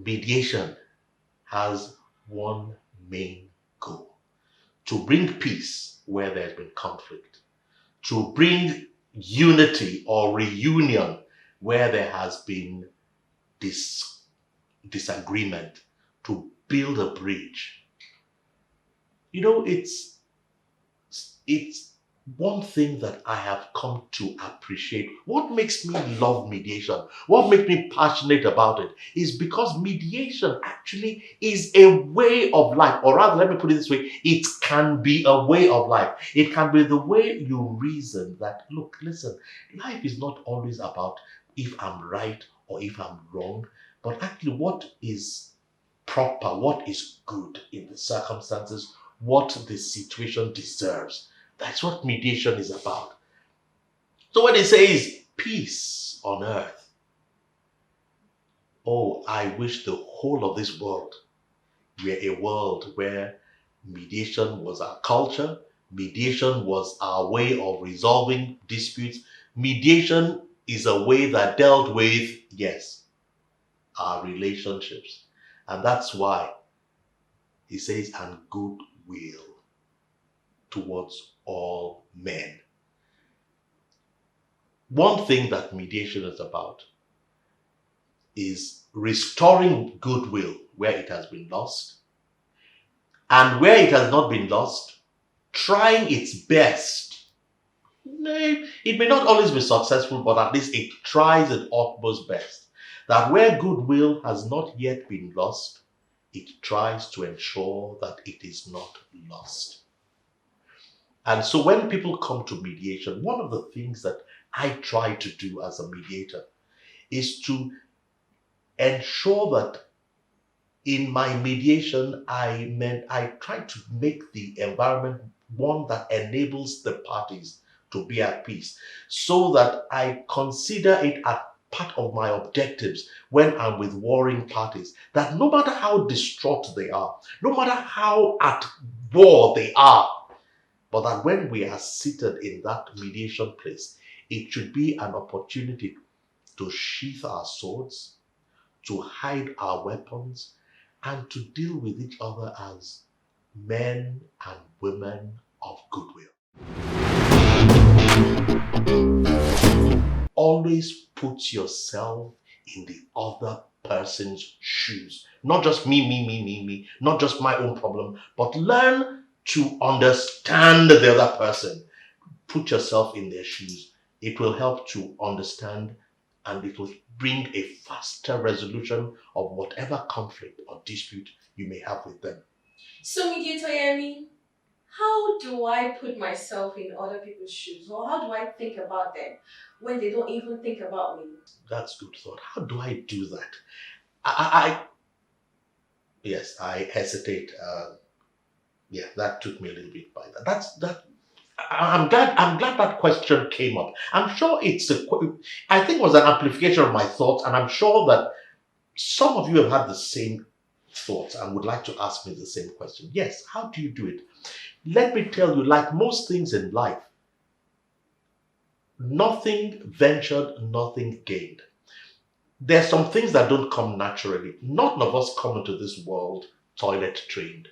mediation has one main goal: to bring peace where there's been conflict, to bring unity or reunion where there has been disagreement, to build a bridge. It's one thing that I have come to appreciate. What makes me love mediation, what makes me passionate about it, is because mediation actually is a way of life. Or rather, let me put it this way: it can be a way of life. It can be the way you reason that, look, listen, life is not always about if I'm right or if I'm wrong, but actually what is proper, what is good in the circumstances, what the situation deserves. That's what mediation is about. So when it says peace on earth, oh, I wish the whole of this world were a world where mediation was our culture, mediation was our way of resolving disputes. Mediation is a way that dealt with, yes, our relationships. And that's why he says, and goodwill towards all men. One thing that mediation is about is restoring goodwill where it has been lost, and where it has not been lost, trying its best. It may not always be successful, but at least it tries its utmost best. That where goodwill has not yet been lost, it tries to ensure that it is not lost. And so when people come to mediation, one of the things that I try to do as a mediator is to ensure that in my mediation, I try to make the environment one that enables the parties to be at peace, so that I consider it as part of my objectives when I'm with warring parties, that no matter how distraught they are, no matter how at war they are, but that when we are seated in that mediation place, it should be an opportunity to sheath our swords, to hide our weapons, and to deal with each other as men and women of goodwill. Always put yourself in the other person's shoes. Not just me, not just my own problem, but learn to understand the other person. Put yourself in their shoes. It will help to understand, and it will bring a faster resolution of whatever conflict or dispute you may have with them. So, Mediator Yemi, how do I put myself in other people's shoes? Or how do I think about them when they don't even think about me? That's good thought. How do I do that? Yes, I hesitate. That took me a little bit by that. I'm glad that question came up. I'm sure I think it was an amplification of my thoughts, and I'm sure that some of you have had the same thoughts and would like to ask me the same question. Yes, how do you do it? Let me tell you, like most things in life, nothing ventured, nothing gained. There's some things that don't come naturally. None of us come into this world toilet trained.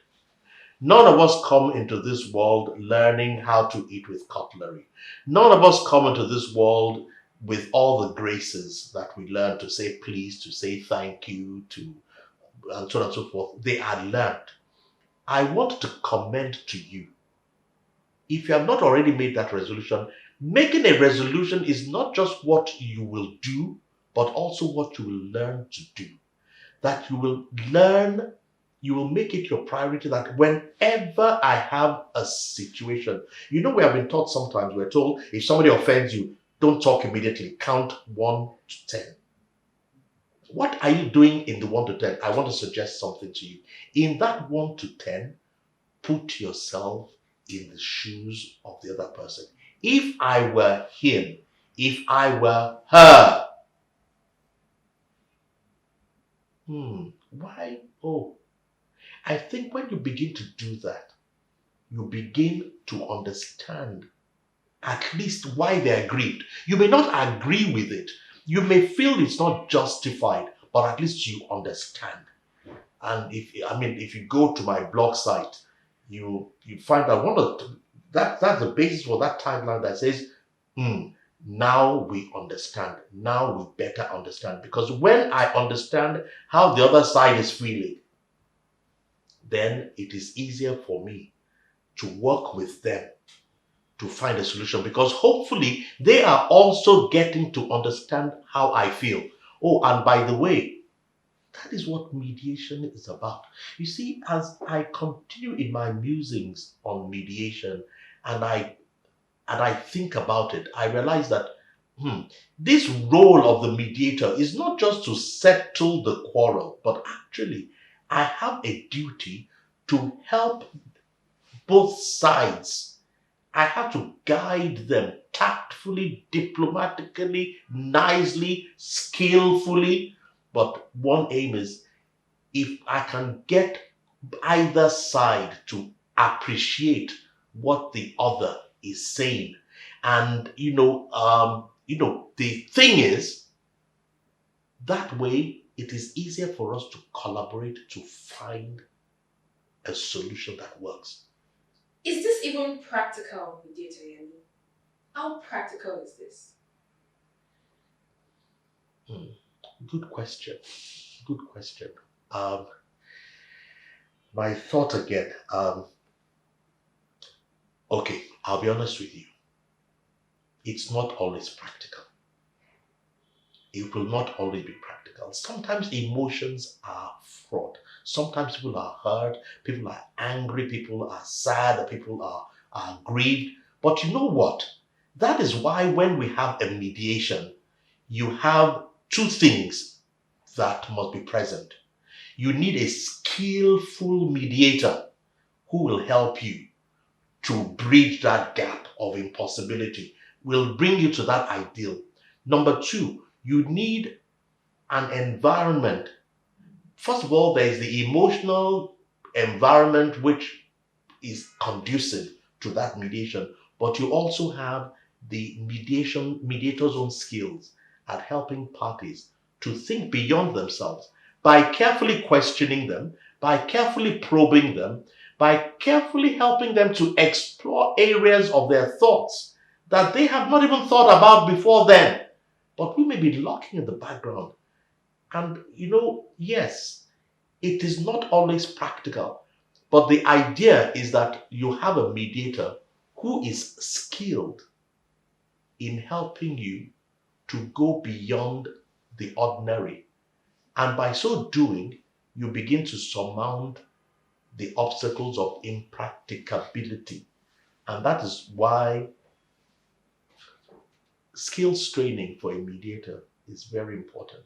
None of us come into this world learning how to eat with cutlery. None of us come into this world with all the graces that we learn, to say please, to say thank you, and so on and so forth. They are learned. I want to commend to you, if you have not already made that resolution, making a resolution is not just what you will do, but also what you will learn to do. That you will learn, you will make it your priority that whenever I have a situation, we have been taught sometimes, we're told, if somebody offends you, don't talk immediately, count 1 to 10. What are you doing in the 1 to 10? I want to suggest something to you. In that 1 to 10, put yourself in the shoes of the other person. If I were him, if I were her, why? Oh, I think when you begin to do that, you begin to understand at least why they are grieved. You may not agree with it. You may feel it's not justified, but at least you understand. And if you go to my blog site, you find that that's the basis for that tagline that says, now we understand. Now we better understand. Because when I understand how the other side is feeling, then it is easier for me to work with them to find a solution, because hopefully they are also getting to understand how I feel. Oh, and by the way, that is what mediation is about. You see, as I continue in my musings on mediation and I think about it, I realize that this role of the mediator is not just to settle the quarrel, but actually I have a duty to help both sides. I have to guide them tactfully, diplomatically, nicely, skillfully. But one aim is, if I can get either side to appreciate what the other is saying. And the thing is, that way it is easier for us to collaborate to find a solution that works. Is this even practical, Mediator Yemi? How practical is this? Good question. Good question. My thought again. Okay, I'll be honest with you. It's not always practical. It will not always be practical. Sometimes emotions are fraught. Sometimes people are hurt, people are angry, people are sad, people are grieved. But you know what? That is why when we have a mediation, you have two things that must be present. You need a skillful mediator who will help you to bridge that gap of impossibility, will bring you to that ideal. Number two, you need an environment. First of all, there is the emotional environment which is conducive to that mediation, but you also have the mediator's own skills at helping parties to think beyond themselves by carefully questioning them, by carefully probing them, by carefully helping them to explore areas of their thoughts that they have not even thought about before then, but we may be lurking in the background. And yes, it is not always practical, but the idea is that you have a mediator who is skilled in helping you to go beyond the ordinary. And by so doing, you begin to surmount the obstacles of impracticability. And that is why skills training for a mediator is very important.